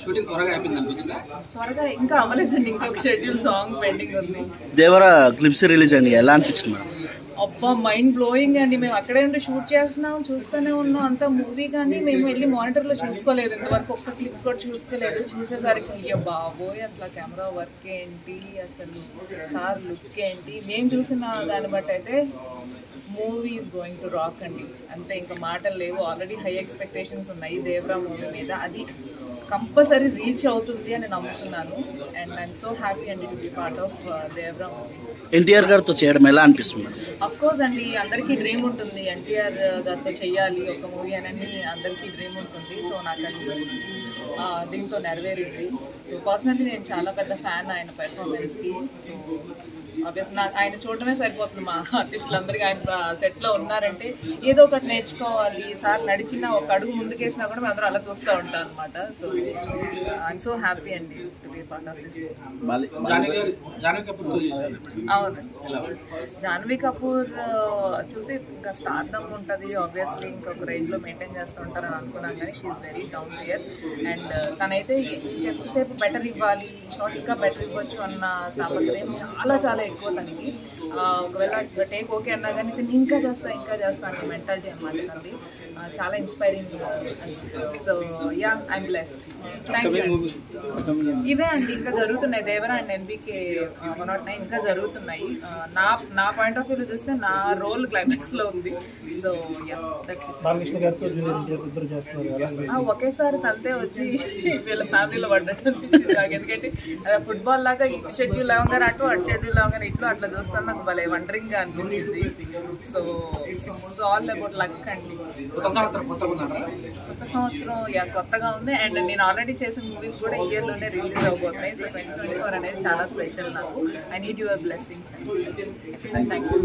Shooting త్వరగా అయిపోయింది అనిపించిందా? త్వరగా ఇంకా అవ్వలేదండి, ఇంకొక షెడ్యూల్ సాంగ్ పెండింగ్ ఉంది. దేవరా క్లిప్స్ రిలీజ్ అయింది, ఎలా అనిపించింది? అబ్బా మైండ్ బ్లోయింగ్ అండి. మేము అక్కడే ఉండి షూట్ చేస్తున్నాం, చూస్తూనే ఉన్నాం అంతా మూవీ, కానీ మేము వెళ్ళి మానిటర్లో చూసుకోలేదు ఇంతవరకు, ఒక్క క్లిప్ కూడా చూసుకోలేదు. చూసేసరికి అయ్యో బాబోయ్ అసలు కెమెరా వర్క్ ఏంటి, అసలు సార్ లుక్ ఏంటి, మేము చూసిన దాన్ని బట్టి అయితే movie is going to rock అండి. అంతే, ఇంకా మాటలు లేవు. ఆల్రెడీ హై ఎక్స్పెక్టేషన్స్ ఉన్నాయి దేవరా మూవీ మీద, అది కంపల్సరీ రీచ్ అవుతుంది అని నమ్ముతున్నాను. అండ్ ఐఎమ్ సో హ్యాపీ అండి to be part of Devara movie. NTR గారితో చేయడం ఎలా అనిపిస్తుంది? అఫ్ కోర్స్ అండి, అందరికీ డ్రీమ్ ఉంటుంది ఎన్టీఆర్ గారితో చెయ్యాలి ఒక మూవీ అని, అందరికీ డ్రీమ్ ఉంటుంది. సో నాకు అది దీంతో నెరవేరింది. సో పర్సనల్లీ నేను చాలా పెద్ద ఫ్యాన్ ఆయన పెర్ఫార్మెన్స్కి. సో ఆబ్వియస్లీ నాకు ఆయన చూడడమే సరిపోతుంది. మా ఆర్టిస్టులందరికీ ఆయన సెట్లో ఉన్నారంటే ఏదో ఒకటి నేర్చుకోవాలి. సార్ నడిచిన ఒక అడుగు ముందుకేసినా కూడా మేము అందరూ అలా చూస్తూ ఉంటాం అనమాట. సో ఐఎమ్ సో హ్యాపీ అండి to be part of this. అవును, జాన్వీ కపూర్ చూసి ఇంకా స్టార్డమ్ ఉంటుంది ఆబ్వియస్లీ, ఇంకొక రేంజ్లో మెయింటైన్ చేస్తూ ఉంటారని అనుకున్నాం, కానీ she's very down to earth. And తనైతే ఎంతసేపు బెటర్ ఇవ్వాలి, షార్ట్ ఇంకా బెటర్ ఇవ్వచ్చు అన్న తాపత్రయం చాలా చాలా ఎక్కువ తనకి. ఒకవేళ టేక్ ఓకే అన్నా కానీ నేను ఇంకా చేస్తా అనే మెంటాలిటీ అనమాట తనది. చాలా inspiring. So yeah, I'm blessed. Thank you. ఇవే అండి ఇంకా జరుగుతున్నాయి, దేవరా అండ్ ఎన్బీకే 109 ఇంకా జరుగుతున్నాయి. నా పాయింట్ ఆఫ్ వ్యూలో చూస్తే నా రోల్ క్లైమాక్స్లో ఉంది. So yeah, that's it. ఒకేసారి తనతే వచ్చి వీళ్ళ ఫ్యామిలీలో పడ్డట్టు అనిపించింది నాకు. ఎందుకంటే ఫుట్బాల్ లాగా ఈ షెడ్యూల్ లేవగానే అటు షెడ్యూల్ లేవగానే ఇట్లు అట్లా చూస్తాను, నాకు భలే వండరింగ్గా అనిపించింది. So it's all about luck అండి. కొత్త సంవత్సరం యా కొత్తగా ఉంది. అండ్ నేను ఆల్రెడీ చేసిన మూవీస్ కూడా ఈ ఇయర్లోనే రిలీజ్ అవబోతున్నాయి. సో 2024 అనేది చాలా స్పెషల్ నాకు. ఐ నీడ్ యువర్ బ్లెస్సింగ్స్ అండి. Thank you.